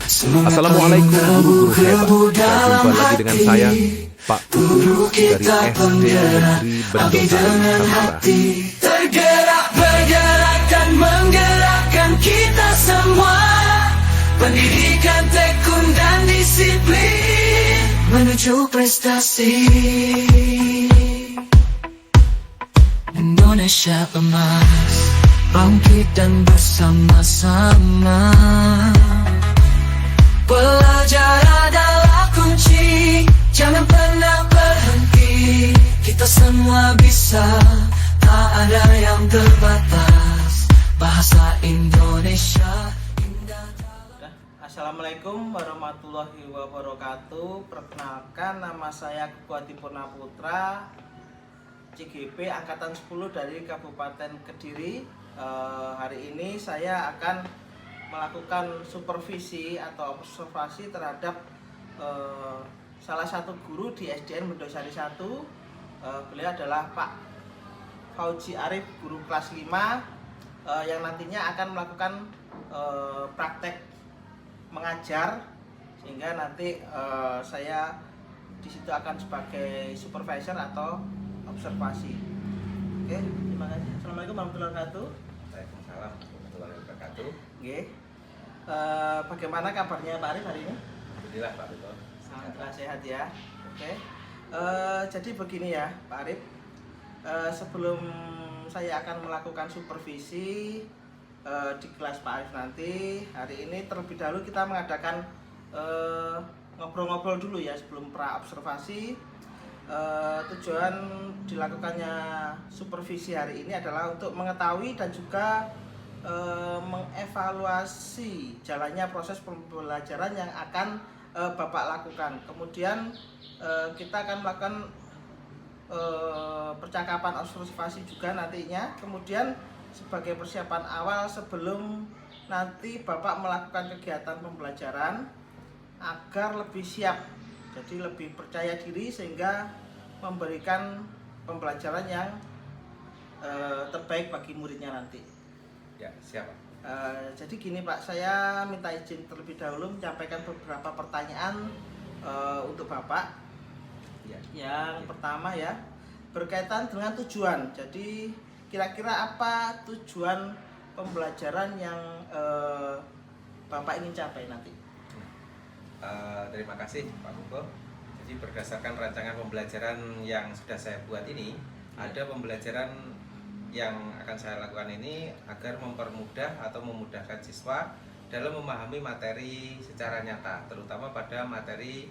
Assalamualaikum guru-guru hebat. Jumpa lagi dengan saya, Pak Putu dari SD Negeri Bendosari, Samara. Tergerak, bergerak dan menggerakkan kita semua. Pendidikan, tekun dan disiplin menuju prestasi. Indonesia emas, bangkit dan bersama-sama. Belajar adalah kunci, jangan pernah berhenti. Kita semua bisa, tak ada yang terbatas. Bahasa Indonesia indah dalam... Assalamualaikum warahmatullahi wabarakatuh. Perkenalkan, nama saya Kukuhadi Purna Putra, CGP Angkatan 10 dari Kabupaten Kediri. Hari ini saya akan melakukan supervisi atau observasi terhadap salah satu guru di SDN Bendosari 1. Beliau adalah Pak Fauji Arif, guru kelas 5, yang nantinya akan melakukan praktek mengajar, sehingga nanti saya di situ akan sebagai supervisor atau observasi. Oke, terima kasih. Assalamualaikum warahmatullahi wabarakatuh. Waalaikumsalam warahmatullahi wabarakatuh. Oke. Bagaimana kabarnya Pak Arif hari ini? Alhamdulillah Pak Rito. Alhamdulillah sehat ya. Oke. Jadi begini ya Pak Arif. Sebelum saya akan melakukan supervisi di kelas Pak Arif nanti, hari ini terlebih dahulu kita mengadakan ngobrol-ngobrol dulu ya sebelum pra observasi. Tujuan dilakukannya supervisi hari ini adalah untuk mengetahui dan juga mengevaluasi jalannya proses pembelajaran yang akan Bapak lakukan. Kemudian kita akan melakukan percakapan observasi juga nantinya. Kemudian sebagai persiapan awal sebelum nanti Bapak melakukan kegiatan pembelajaran agar lebih siap, jadi lebih percaya diri sehingga memberikan pembelajaran yang terbaik bagi muridnya nanti. Ya, siapa? Jadi gini Pak, saya minta izin terlebih dahulu menyampaikan beberapa pertanyaan untuk Bapak. Ya. Yang pertama ya, berkaitan dengan tujuan. Jadi kira-kira apa tujuan pembelajaran yang Bapak ingin capai nanti? Terima kasih Pak Kuko. Jadi berdasarkan rancangan pembelajaran yang sudah saya buat ini, ada pembelajaran yang akan saya lakukan ini agar mempermudah atau memudahkan siswa dalam memahami materi secara nyata, terutama pada materi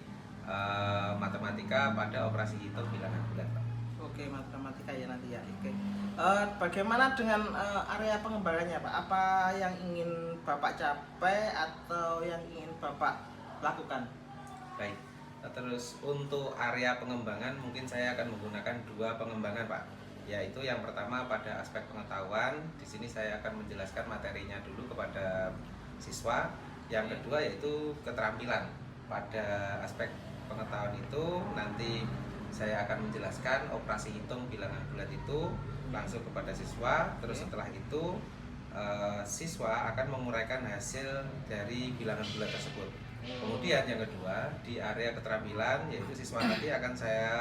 matematika pada operasi hitung bilangan bulat, Pak. Oke, matematika ya nanti ya. Oke. Bagaimana dengan area pengembangannya Pak? Apa yang ingin Bapak capai atau yang ingin Bapak lakukan? Baik. Terus untuk area pengembangan mungkin saya akan menggunakan dua pengembangan, Pak. Yaitu yang pertama pada aspek pengetahuan. Di sini saya akan menjelaskan materinya dulu kepada siswa. Yang kedua yaitu keterampilan. Pada aspek pengetahuan itu nanti saya akan menjelaskan operasi hitung bilangan bulat itu langsung kepada siswa. Terus setelah itu siswa akan menguraikan hasil dari bilangan bulat tersebut. Kemudian yang kedua di area keterampilan, yaitu siswa nanti akan saya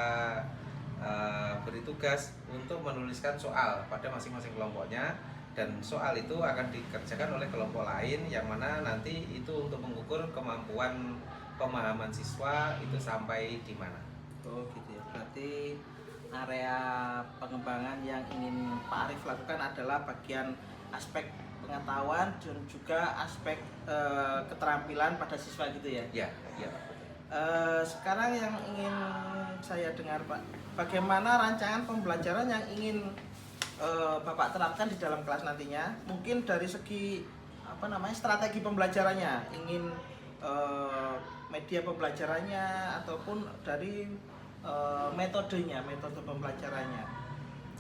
beri tugas untuk menuliskan soal pada masing-masing kelompoknya, dan soal itu akan dikerjakan oleh kelompok lain yang mana nanti itu untuk mengukur kemampuan pemahaman siswa itu sampai di mana. Oh gitu ya. Berarti area pengembangan yang ingin Pak Arif lakukan adalah bagian aspek pengetahuan dan juga aspek keterampilan pada siswa gitu ya. Ya, iya Pak. Sekarang yang ingin saya dengar Pak, bagaimana rancangan pembelajaran yang ingin Bapak terapkan di dalam kelas nantinya? Mungkin dari segi strategi pembelajarannya, ingin media pembelajarannya ataupun dari metodenya, metode pembelajarannya.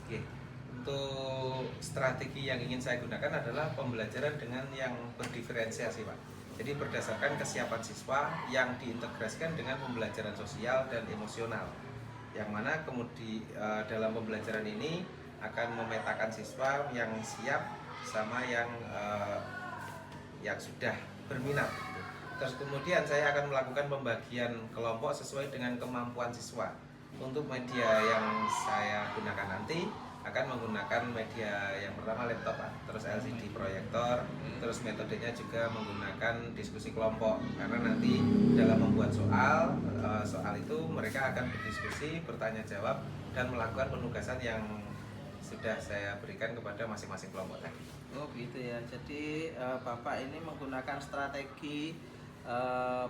Oke. Untuk strategi yang ingin saya gunakan adalah pembelajaran dengan yang berdiferensiasi, Pak. Jadi berdasarkan kesiapan siswa yang diintegrasikan dengan pembelajaran sosial dan emosional, yang mana kemudian dalam pembelajaran ini akan memetakan siswa yang siap sama yang sudah berminat gitu. Terus kemudian saya akan melakukan pembagian kelompok sesuai dengan kemampuan siswa. Untuk media yang saya gunakan nanti akan menggunakan media yang pertama laptop, Pak. Terus LCD proyektor, terus metodenya juga menggunakan diskusi kelompok. Karena nanti dalam membuat soal itu mereka akan berdiskusi, bertanya jawab, dan melakukan penugasan yang sudah saya berikan kepada masing-masing kelompok tadi. Oh gitu ya. Jadi Bapak ini menggunakan strategi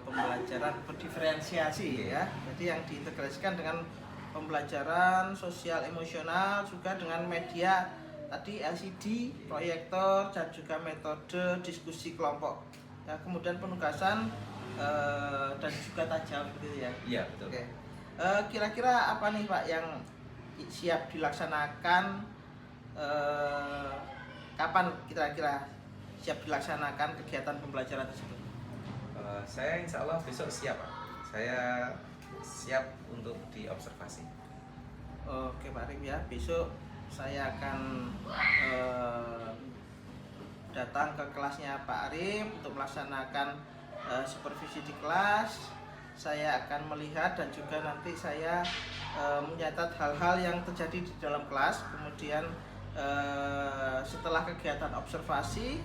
pembelajaran berdiferensiasi ya. Jadi yang diintegrasikan dengan pembelajaran sosial emosional juga dengan media tadi LCD, proyektor dan juga metode diskusi kelompok. Ya, kemudian penugasan dan juga tajam gitu ya. Iya, betul. Oke. Kira-kira apa nih Pak yang siap dilaksanakan, kapan kira-kira siap dilaksanakan kegiatan pembelajaran tersebut? Saya insya Allah besok siap, Pak. Saya siap untuk diobservasi. Oke Pak Arif ya, besok saya akan datang ke kelasnya Pak Arif untuk melaksanakan supervisi di kelas. Saya akan melihat dan juga nanti saya mencatat hal-hal yang terjadi di dalam kelas. Kemudian setelah kegiatan observasi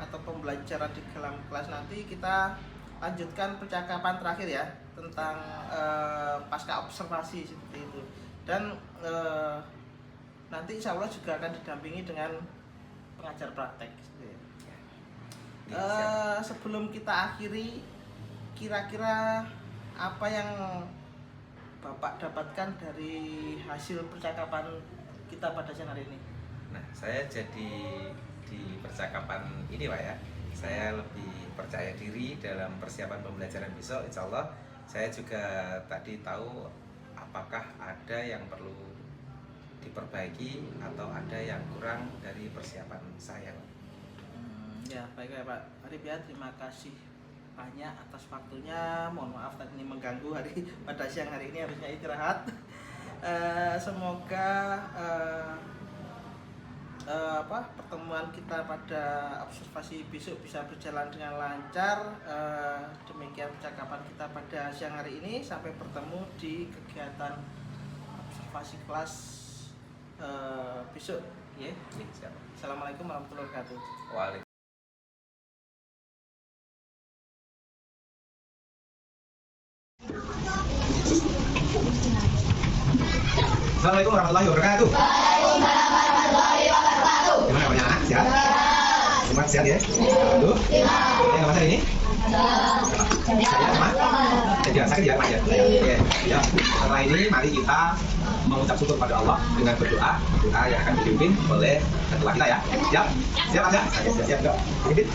atau pembelajaran di dalam kelas nanti kita lanjutkan percakapan terakhir ya tentang pasca observasi seperti itu. Dan nanti insya Allah juga akan didampingi dengan pengajar praktek. Sebelum kita akhiri, kira-kira apa yang Bapak dapatkan dari hasil percakapan kita pada siang hari ini? Nah, saya jadi di percakapan ini, Pak ya, saya lebih percaya diri dalam persiapan pembelajaran besok. Insya Allah saya juga tadi tahu apakah ada yang perlu diperbaiki atau ada yang kurang dari persiapan saya. Ya baiklah Pak Arif ya, terima kasih banyak atas waktunya. Mohon maaf tadi ini mengganggu pada siang hari ini, harusnya istirahat. Semoga pertemuan kita pada observasi besok bisa berjalan dengan lancar. Demikian percakapan kita pada siang hari ini. Sampai bertemu di kegiatan observasi kelas besok. Ya. Assalamualaikum warahmatullahi wabarakatuh. Waalaikumsalam. Assalamualaikum warahmatullahi wabarakatuh. Waalaikumsalam warahmatullahi wabarakatuh. Gimana kabarnya anak? Sehat? Semua sehat ya? Aduh. Yang nama saya ini? Saya sama? Tidak sakit ya, Pak ya? Oke. Ya. Setelah ini mari kita mengucap syukur pada Allah dengan berdoa. Doa yang akan dipimpin oleh ketua kita ya. Siap? Siap Mas ya? Siap. Pimpin.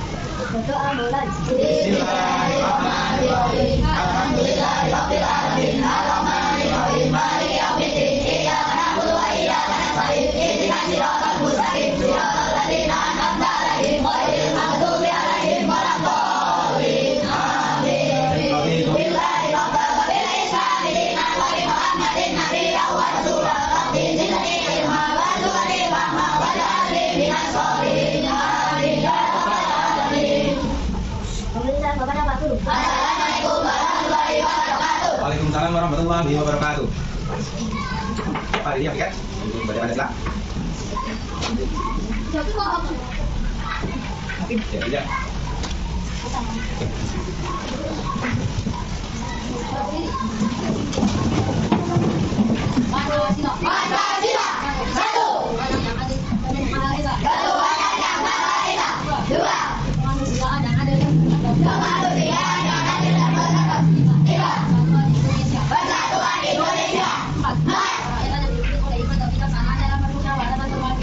Berdoa mulai. Bismillahirrahmanirrahim. Alhamdulillahirabbil alamin. Arrahmanirrahim. Maliki yaumiddin. Iyyaka na'budu wa iyyaka nasta'in. Ihdinas siratal mustaqim. Siratal ladzina an'amta 'alaihim ghairil maghdubi 'alaihim waladdallin. Amin. Billahi rabbana wa bil islami dinan wa bi Muhammadin nabiyyan wa rasulan. Rabbi zidni ilma wa zidni fahma waj'alni minas sholihin. Amin ya rabbal alamin. Assalamualaikum warahmatullahi wabarakatuh. Waalaikumsalam warahmatullahi wabarakatuh. Pak, ini apa kan? Baca Pancasila. Ya. Pancasila. Satu. Ketuhanan yang Maha Esa. Dua. Kemanusiaan yang adil dan bersatu. Tiga. Persatuan Indonesia. Empat.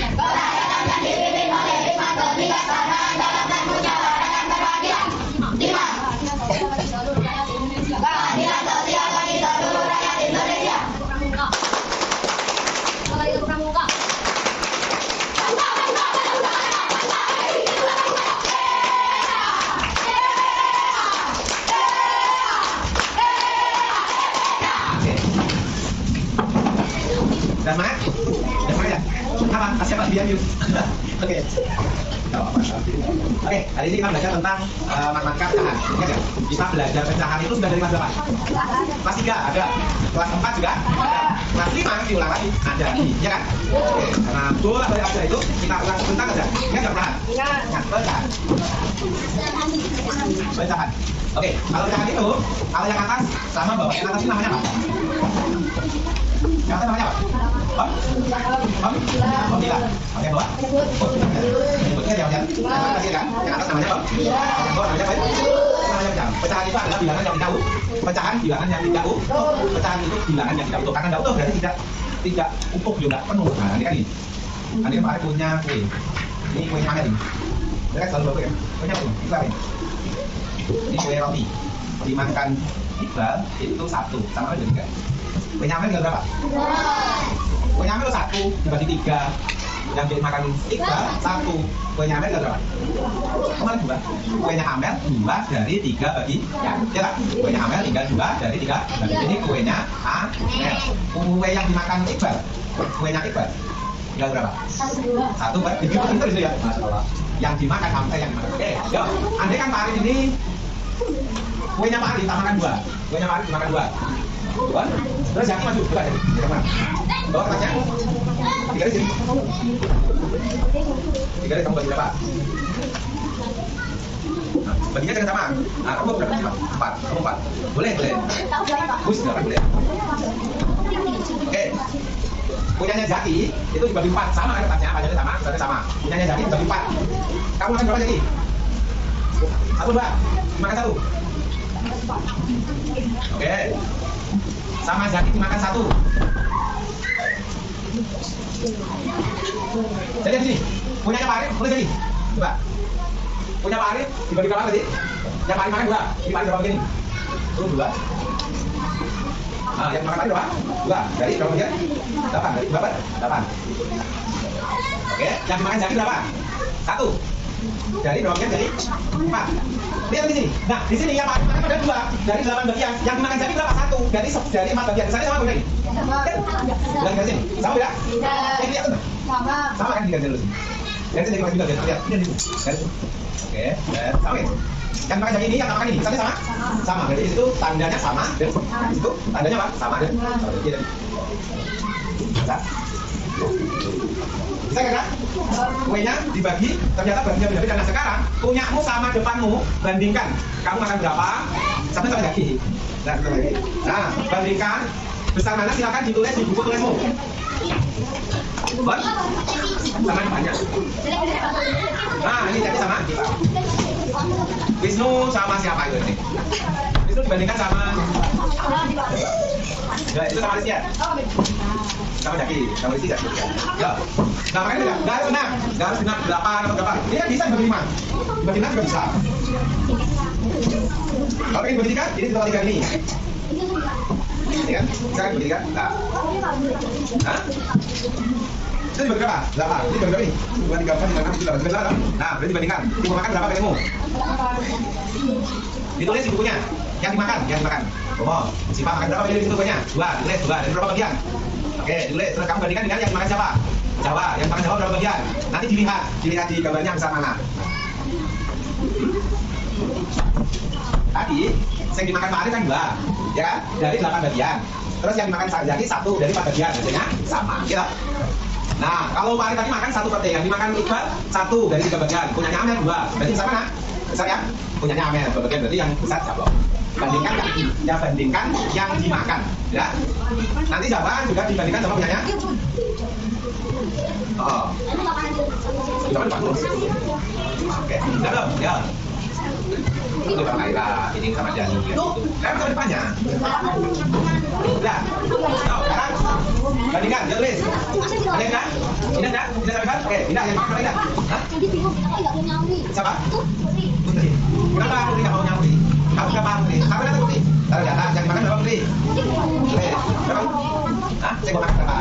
Kedaulatan yang dipimpin oleh hikmat kebijaksanaan dalam bermusyawarah dan berwakilan. Lima. Keadilan sosial bagi seluruh rakyat Indonesia. Udah semangat? Udah semangat ya? Apa? Kasih apa? Biar yuk. Oke. Oke, hari ini kita belajar tentang matematika pecahan. Ingat ya? Kita belajar pecahan itu sudah dari kelas berapa? Kelas 3 ada, kelas 4 juga ada, kelas 5 diulang lagi ada, ya kan? Oke, karena bola balik aja itu kita ulang sebentar aja. Ingat nggak pecahan? Ingat, pecahan. Pecahan. Oke, kalau pecahan itu, kalau yang atas sama bawah, yang atas ini namanya apa? Yang atas namanya apa? Bila. Oke, bawah. Inputnya jangan. Yang atas namanya apa? Yang bawah namanya apa? Namanya pecahan. Pecahan itu adalah bilangan yang tidak utuh. Pecahan bilangan yang tidak utuh. Pecahan itu bilangan yang tidak utuh. Karena tidak utuh berarti tidak utuh juga penuh. Nah, ini kan ini. Ini kemarin punya kue. Ini kuenya Amel ini. Mereka selalu bawa kue ya. Kuenya apa? Itu apa ini? Ini kue roti. Dimakan Iqbal itu 1 sama aja 3. Kuenya Amel berapa? Kuenya Amel 1 dibagi 3. Yang dimakan Iqbal 1. Kuenya Amel berapa? Kemarin 2. Kuenya Amel 2 dari 3 bagi ya kan? Kuenya Amel tinggal 2 dari 3 bagi ini kuenya Amel. Kue yang dimakan Iqbal. Kuenya Iqbal tinggal berapa? 1 bagi itu ya. Masalah. Yang dimakan Amel yang dimakan. Oke, yuk. Andai kan Pak Arif ini kuenya Pak Arif makan 2. Kuenya Pak Arif dimakan 2. Terus yang maju, coba jadi. Bawa kertasnya. 3 garis sini. 3 garis kamu bagi berapa? Nah, baginya jangan sama. Nah, kamu berapa sih, Pak? 4. Kamu 4. Boleh, boleh. Bus, 8 boleh. Oke. Punyanya Zaki itu dibagi 4. Sama kan kertasnya, panjangnya sama, besarnya sama. Punyanya Zaki dibagi 4. Kamu makan berapa Zaki? 1, 2. Makan 1. Oke. Sama Zaki dimakan 1. Jadi sini, punyanya Pak Arif, boleh jadi. Coba. Punya Pak Arif dibagi berapa tadi? Yang Pak Arif makan 2. Ini Pak Arif berapa begini? 2. Nah, yang makan Pak Arif berapa? 2. Dari berapa bagian? 8. Dari berapa? 8. Oke, yang dimakan Zaki berapa? 1. Dari berapa bagian? Dari 4. Lihat di sini. Nah, di sini yang Pak Arif makan ada 2 dari 8 bagian. Yang dimakan Zaki berapa? 1 dari 4 bagian. Misalnya sama beda ini. Bilang dari sini. Sama beda? Ini lihat tuh. Sama kan di garis dulu sini. Garis sini juga lihat. Lihat di sini. Garis. Oke, sama ya. Yang makan Zaki ini yang makan ini. Misalnya sama? Sama. Berarti di situ tandanya sama dan di situ tandanya apa? Sama dan iya. Bisa kan? Kuenya dibagi, ternyata baginya beda-beda. Nah sekarang punyamu sama depanmu, bandingkan. Kamu makan berapa? Sama lagi. Nah, lagi. Nah, bandingkan besar mana silakan ditulis di buku tulismu. Sama depannya. Nah, ini jadi sama kita. Wisnu sama siapa itu ini? Wisnu dibandingkan sama. Ya, itu sama Rizky ya? Sama Zaki, sama Rizky ya? Ya. Nah, makanya nggak harus benar. Nggak harus benar 8 atau berapa. Ini kan bisa dibagi 5. Dibagi 6 juga bisa. Kalau ingin dibagi 3, ini dibagi 3 ini. Ini kan? Bisa kan dibagi 3? Nah. Hah? Itu dibagi berapa? 8. Ini dibagi berapa ini? 2, 3, 4, 5, 6, 7, 8. 9. Nah, berarti dibandingkan. Ibu makan berapa kalimu? Ditulis di bukunya. Yang dimakan, yang dimakan. Oh, si Pak makan berapa bagian di situ bukunya? 2, ditulis 2. Dari berapa bagian? Oke, ditulis. Terus kamu bandingkan dengan yang dimakan siapa? Jawa. Yang dimakan Jawa berapa bagian? Nanti dilihat di gambarnya besar mana. Tadi, yang dimakan Pak Arif kan 2, ya kan? Dari 8 bagian. Terus yang dimakan Zaki 1 dari 4 bagian, hasilnya sama, gitu. Nah, kalau Pak Arif tadi makan 1/3, yang dimakan Iqbal 1 dari 3 bagian, punyanya Amel 2, berarti besar mana? Besar ya? Punyanya Amel 2 bagian, berarti yang besar Jawa. Bandingkan ya, bandingkan yang dimakan, ya. Nanti Jawa juga dibandingkan sama punyanya. Oh. Oke, sudah belum? Ya. Itu Bang Aira, ini sama Jani gitu. Kan ke depannya. Udah. Nah, sekarang bandingkan, ya tulis. Ada enggak? Ini enggak? Bisa sampai kan? Oke, pindah yang mana pindah? Hah? Siapa? Putri. Kenapa Putri enggak mau nyamuri? Kamu berapa Putri? Kamu datang Putri. Taruh data, yang dimakan berapa Putri? Oke, berapa? Hah? Saya mau makan berapa?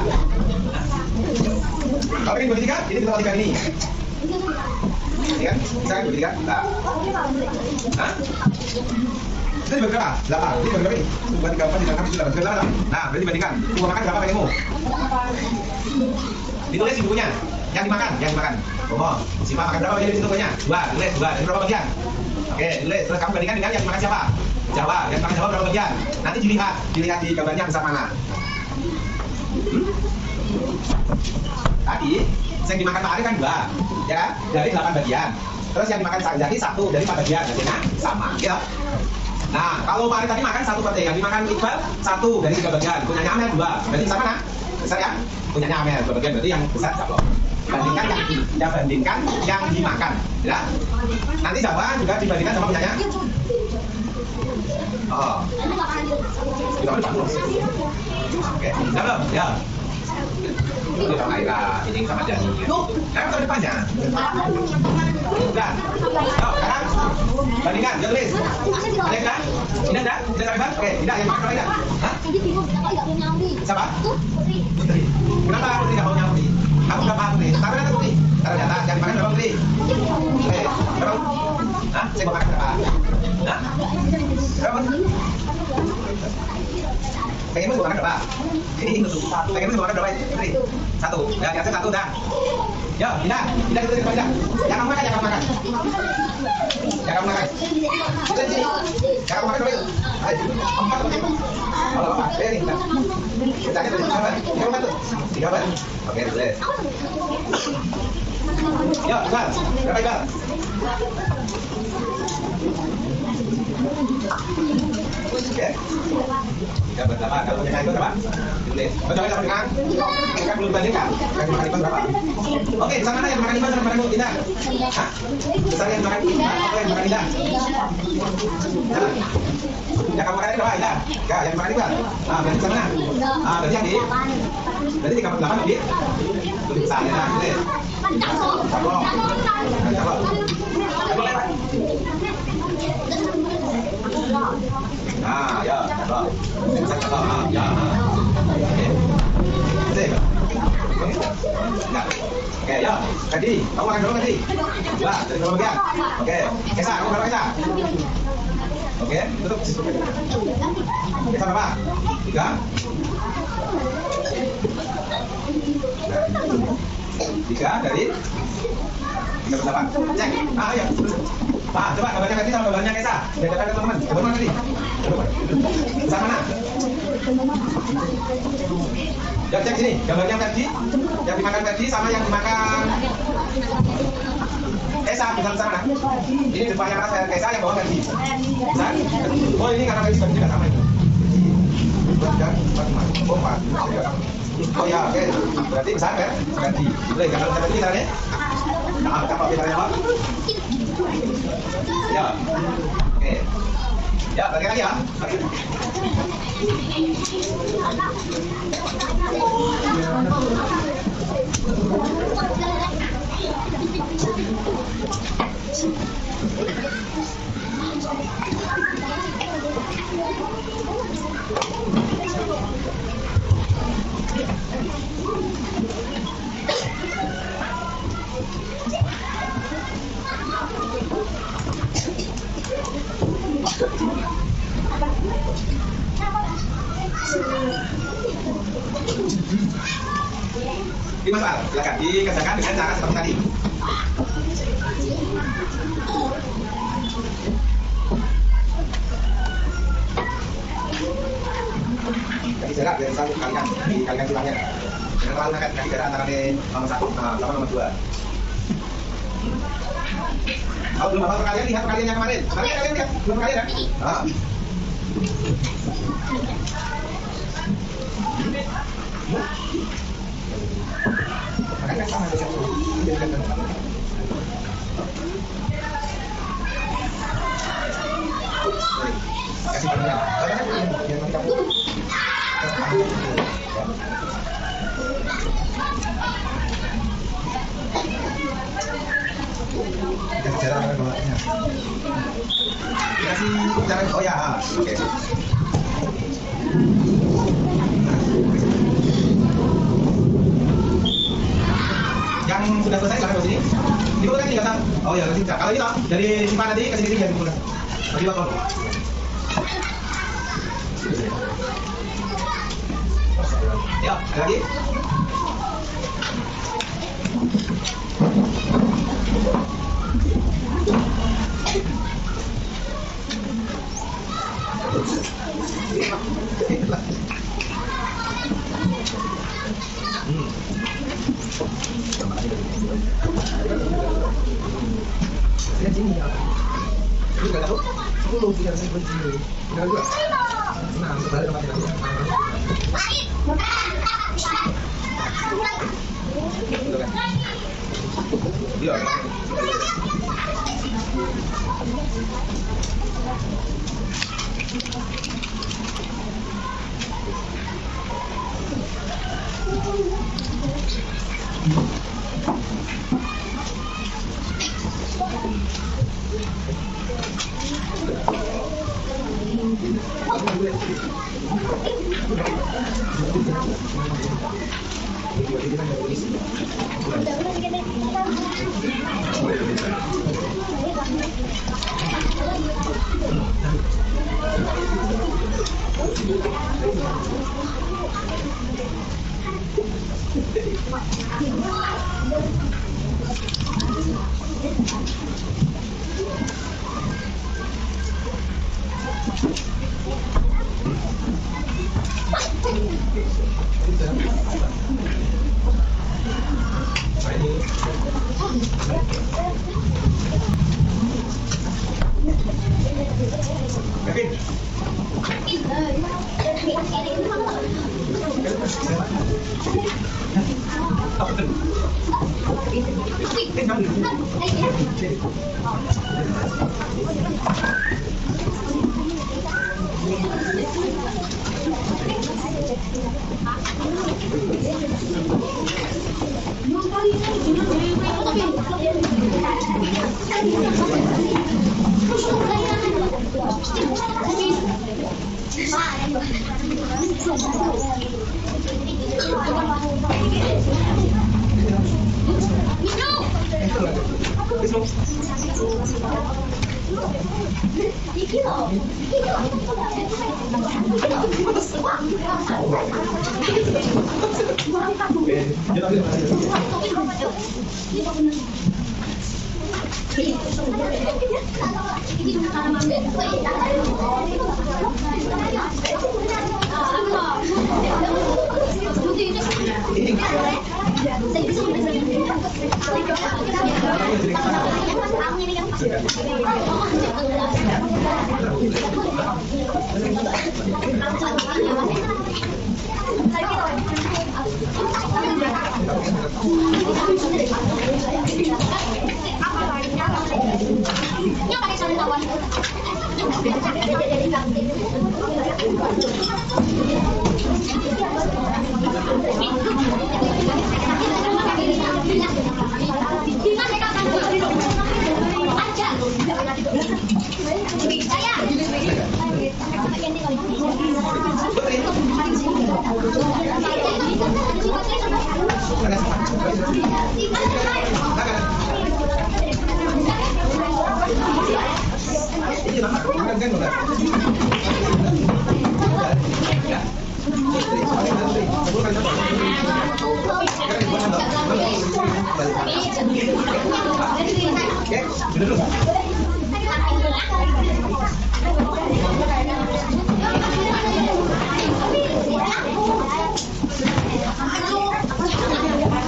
Kalau ingin bagi 3, ini kita bagi 3 ini. Ini kan? Bisa kan bagi 3? Nah. Hah? Itu dibagi berapa? 8. Ini bagi berapa ini? 2, 3, 4, 5, 6, 7, 8. 9. Nah, berarti bandingkan. Kamu makan berapa bagianmu? Ditulis di bukunya. Yang dimakan, yang dimakan. Bomo, Siva makan berapa bagian di situ kuenya? 2, tulis 2. Dari berapa bagian? Oke, tulis. Terus kamu bandingkan dengan yang makan siapa? Jawa. Yang makan Jawa berapa bagian? Nanti dilihat di gambarnya besar mana. Tadi yang dimakan Pak Arif kan 2, ya kan? Dari 8 bagian. Terus yang dimakan Sang Jaki 1 dari 4 bagian, jadinya sama, ya. Nah, kalau Pak Arif tadi makan 1/3, yang dimakan Iqbal 1 dari 3 bagian, punyanya Amel 2, berarti besar mana? Besar ya? Punyanya Amel 2 bagian, berarti yang besar Jawa. Bandingkan yang dimakan, ya. Nanti Jawa juga dibandingkan sama punyanya. Oh, kita bantu. Oke, belum, ya. Itu sama Aira, ini sama Jani. Kan ke depannya. Udah. Oh, sekarang bandingkan, ya tulis. Ada enggak? Ini ada? Tidak ada? Oke, tidak yang makan Aira. Hah? Siapa? Putri. Kenapa Putri nggak mau nyambi? Kamu berapa Putri? Taruh data Putri. Taruh data, yang dimakan berapa Putri? Oke, berapa? Hah? Saya mau makan berapa? Hah? Berapa? Pengenmu mau makan berapa? Ini pengenmu mau makan berapa ini? Putri? 1. Ya, biasa 1 dah. Yo, tidak itu tidak. Jangan makan, jangan makan. Jangan makan. Kita sini. Jangan makan dulu. Ayo, 4 Putri. Kalau apa? Ini kita. Kita ini berapa? 3 tuh. 3 bar. Oke, boleh. Yo, Iqbal. Berapa Iqbal? Oke. 3 berapa? Kalau punya itu berapa? Tulis. Betul sama dengan? Kan belum bandingkan. Yang dimakan Iqbal berapa? Oke, sama mana yang dimakan Iqbal sama makan Indah? Hah? Besar yang dimakan Indah, apa yang dimakan Indah? Yang kamu makan ini berapa Indah? Ya, yang dimakan Iqbal. Ah, berarti sama mana? Ah, berarti yang di? Berarti 3/8 lebih? Itu besar ya, tulis. Cakep. Nah, ya, cakep. Cakep, ya. Oke. Sip. Nah. Oke, ya. Tadi, kamu makan dulu tadi. 2, dari berapa bagian? Oke. Kesa, kamu berapa Kesa? Oke, tutup. Kesa berapa? 3. 3 dari 38. Cek. Ah, ayo. Pak, coba gambarnya tadi sama gambarnya Kesa. Biar dapat teman-teman. Gambar mana tadi? Besar mana? Ya, cek sini. Gambarnya tadi, yang dimakan tadi sama yang dimakan Kesa, besar mana? Ini depannya mana Kesa, yang bawah tadi. Besar? Oh, ini karena tadi juga sama ini. Oh ya, oke. Berarti besar kan? Berarti. Boleh, gambar tadi besarnya? Nah, apa besarnya Pak? Ya, oke. Ya, balik lagi ya. Ini Mas Al, silakan dikerjakan dengan cara seperti tadi. Kasih jarak dari 1 kalikan, dikalikan tulangnya. Jangan terlalu dekat, kasih jarak antara nomor 1 sama nomor 2. Kalau belum hafal perkalian, lihat perkaliannya kemarin. Kemarin kalian lihat, belum perkalian kan? Nah. Makanya sama dengan kasih perkalian. Kasih jarak antara bawahnya. Kasih jarak, oh ya, oke. Yang sudah selesai silahkan ke sini. Dipukul kan tinggal. Oh ya, nanti kalau ini loh, dari simpan tadi ke sini biar dipukul. Bagi botol. Ya, ada lagi. Sini ya. Ini enggak tahu. 10 tidak saya kunci. Enggak juga. Nah, kembali ke tempat Iya.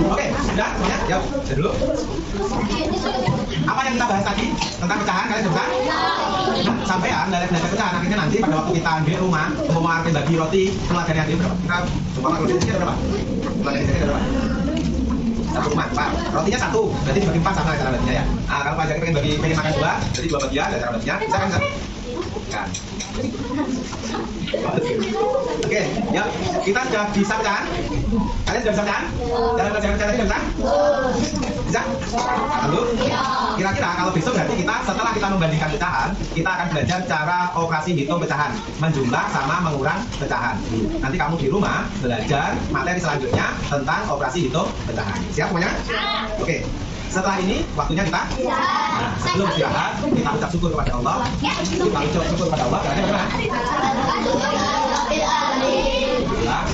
Oke, sudah semuanya? Jawab dulu. Apa yang kita bahas tadi tentang pecahan, kalian sudah? Sampean dari belajar pecahan akhirnya nanti pada waktu kita di rumah mau arti bagi roti keluarga dari berapa? Kita coba roti sedikit berapa? Keluarga dari berapa? Satu rumah, Pak. Rotinya satu, berarti dibagi 4 sama cara baginya ya. Nah, kalau Pak Jaki pengen makan 2, jadi 2 bagian dari cara baginya. Bisa kan? Kan. Oke, ya kita sudah bisa pecahan. Kalian sudah bisa pecahan? Cara belajar pecahan tadi bisa? Bisa? Lalu, kira-kira kalau besok berarti kita setelah kita membandingkan pecahan, kita akan belajar cara operasi hitung pecahan, menjumlah sama mengurang pecahan. Nanti kamu di rumah belajar materi selanjutnya tentang operasi hitung pecahan. Siap semuanya? Oke. Setelah ini waktunya kita sebelum istirahat kita ucap syukur kepada Allah. Kita ucap syukur kepada Allah. Bagaimana?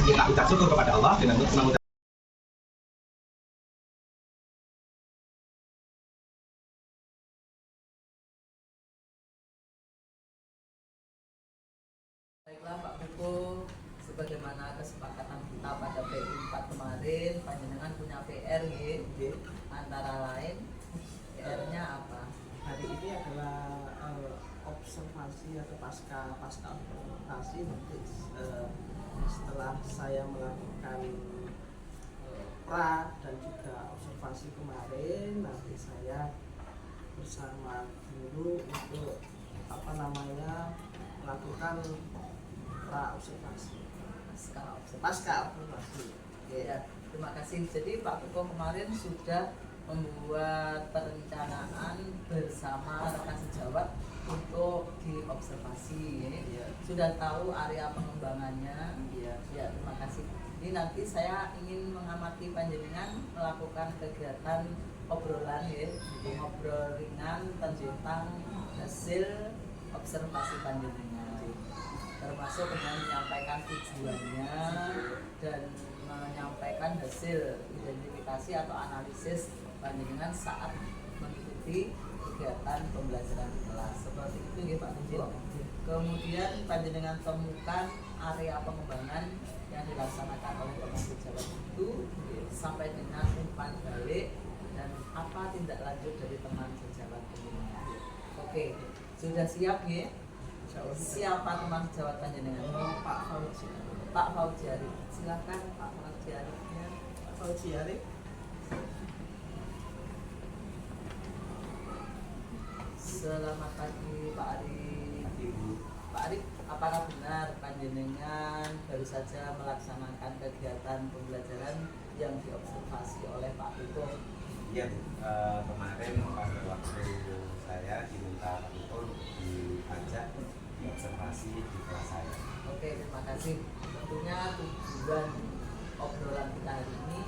Kita ucap syukur kepada Allah dengan mengucap sebagaimana kesepakatan kita pada PI 4 kemarin, panjenengan punya PR nggih. Oke. Antara lain PR-nya apa? Hari ini adalah observasi atau pasca observasi nanti setelah saya melakukan pra dan juga observasi kemarin, nanti saya bersama guru untuk melakukan pra observasi, pasca observasi. Ya, terima kasih. Jadi Pak Kuko kemarin sudah membuat perencanaan bersama rekan sejawat untuk diobservasi. Iya. Sudah tahu area pengembangannya. Iya. Ya, terima kasih. Ini nanti saya ingin mengamati panjenengan melakukan kegiatan obrolan ya, ngobrol ringan tentang hasil observasi panjenengan, termasuk dengan menyampaikan tujuannya dan menyampaikan hasil identifikasi atau analisis panjenengan saat mengikuti kegiatan pembelajaran di kelas. Seperti itu ya Pak Kunjil. Kemudian panjenengan temukan area pengembangan yang dilaksanakan oleh teman sejawat itu sampai dengan umpan balik dan apa tindak lanjut dari teman sejawat panjenengan. Oke, sudah siap ya? Siapa teman sejawat panjenengan? Pak Fauzi. Pak Fauzi Arif. Silakan Pak Fauzi Arifnya. Pak Fauzi Arif. Selamat pagi Pak Arif. Pak Arif, apakah benar panjenengan baru saja melaksanakan kegiatan pembelajaran yang diobservasi oleh Pak Kuko? Iya, kemarin pada waktu saya diminta Pak Kuko diajak diobservasi di kelas saya. Oke, terima kasih. Tentunya tujuan obrolan kita hari ini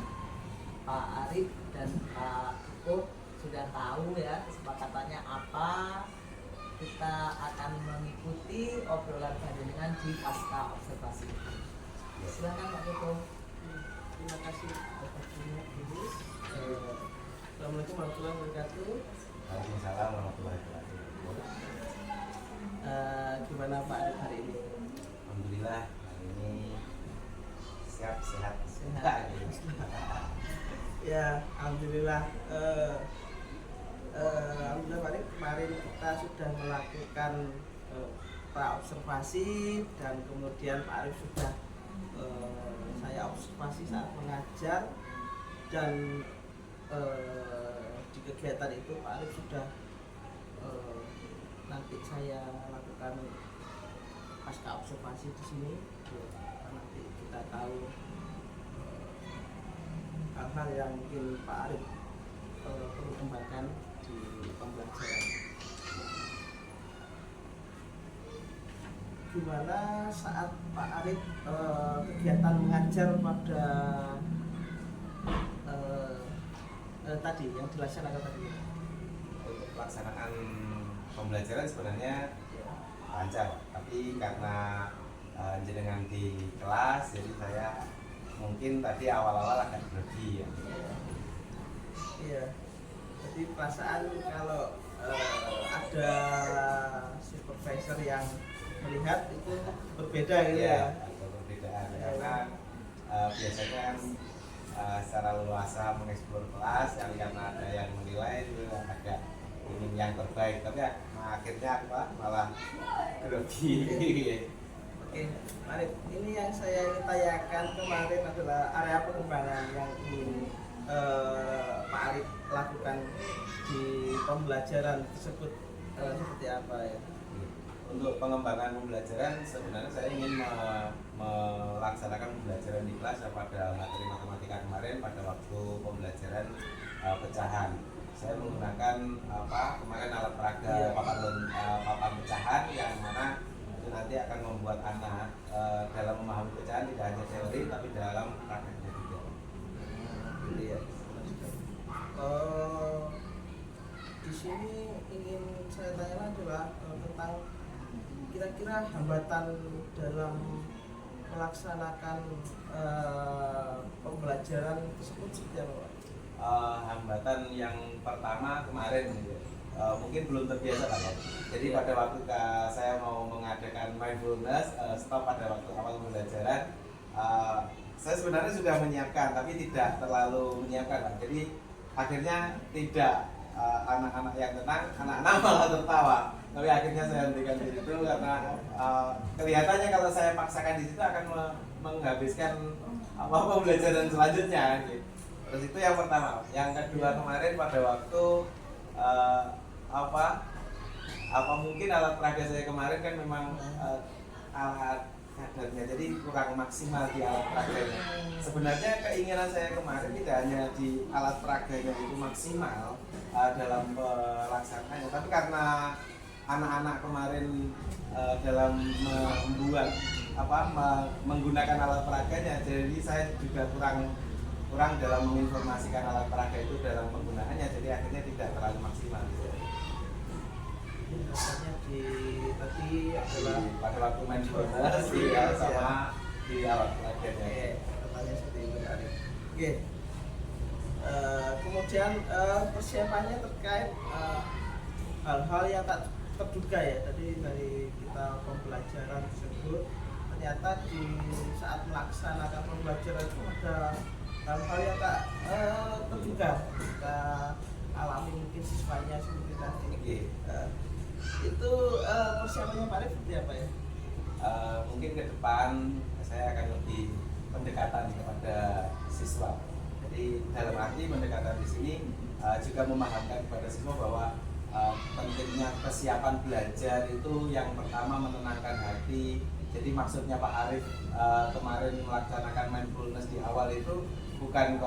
Pak Arif dan Pak Kuko sudah tahu ya kesepakatannya apa. Kita akan mengikuti obrolan panjenengan di pasca observasi. Silakan Pak Kuko. Terima kasih atas waktunya Ibu. Assalamualaikum warahmatullahi wabarakatuh. Waalaikumsalam warahmatullahi wabarakatuh. Gimana Pak Arif hari ini? Alhamdulillah hari ini siap sehat. Ya, alhamdulillah. Alhamdulillah Pak Arif, kemarin kita sudah melakukan pra observasi dan kemudian Pak Arif sudah saya observasi saat mengajar dan di kegiatan itu Pak Arif sudah nanti saya lakukan pasca observasi di sini. Nanti kita tahu hal-hal yang mungkin Pak Arif perlu kembangkan di pembelajaran. Gimana saat Pak Arif kegiatan mengajar pada tadi yang dilaksanakan tadi? Untuk pelaksanaan pembelajaran sebenarnya lancar, tapi karena jenengan di kelas, jadi saya mungkin tadi awal-awal agak grogi ya. Iya. Jadi perasaan kalau ada supervisor yang melihat itu berbeda gitu ya. Ada perbedaan karena biasanya kan secara leluasa mengeksplor kelas, yang karena ada yang menilai itu agak ingin yang terbaik, tapi akhirnya apa malah grogi. Oke, mari ini yang saya ingin tanyakan kemarin adalah area pengembangan yang ingin Pak Arif lakukan di pembelajaran tersebut seperti apa ya? Untuk pengembangan pembelajaran sebenarnya saya ingin melaksanakan pembelajaran di kelas pada materi matematika kemarin pada waktu pembelajaran pecahan. Saya menggunakan kemarin alat peraga papan pecahan yang mana itu nanti akan membuat anak dalam memahami pecahan tidak hanya teori tapi dalam prakteknya juga. Gitu ya. Di sini ingin saya tanyakan adalah tentang kira-kira hambatan dalam melaksanakan pembelajaran tersebut seperti apa Pak? Hambatan yang pertama kemarin mungkin belum terbiasa kan ya. Jadi pada waktu saya mau mengadakan mindfulness stop pada waktu awal pembelajaran saya sebenarnya sudah menyiapkan tapi tidak terlalu menyiapkan Pak. Jadi akhirnya tidak anak-anak yang tenang, anak-anak malah tertawa. Tapi akhirnya saya hentikan di situ karena kelihatannya kalau saya paksakan di situ akan menghabiskan pembelajaran selanjutnya. Gitu. Terus itu yang pertama. Yang kedua kemarin pada waktu apa mungkin alat peraga saya kemarin kan memang alat kadarnya, jadi kurang maksimal di alat peraganya. Sebenarnya keinginan saya kemarin tidak hanya di alat peraganya itu maksimal dalam pelaksanaannya, tapi karena anak-anak kemarin dalam membuat menggunakan alat peraganya, jadi saya juga kurang dalam menginformasikan alat peraga itu dalam penggunaannya, jadi akhirnya tidak terlalu maksimal. Rasanya tadi adalah Pada waktu main bola sih ya, sama di alat peraganya. katanya seperti itu tadi. Oke. Kemudian persiapannya terkait hal-hal yang tak terduga ya. Tadi dari kita pembelajaran tersebut ternyata di saat melaksanakan pembelajaran itu ada hal-hal yang tak terduga kita alami, mungkin siswanya seperti tadi. Itu persiapannya Pak Arif seperti apa ya? Mungkin ke depan saya akan lebih pendekatan kepada siswa. Jadi dalam arti pendekatan di sini juga memahamkan kepada siswa bahwa pentingnya kesiapan belajar itu yang pertama menenangkan hati. Jadi maksudnya Pak Arif kemarin melaksanakan mindfulness di awal itu bukan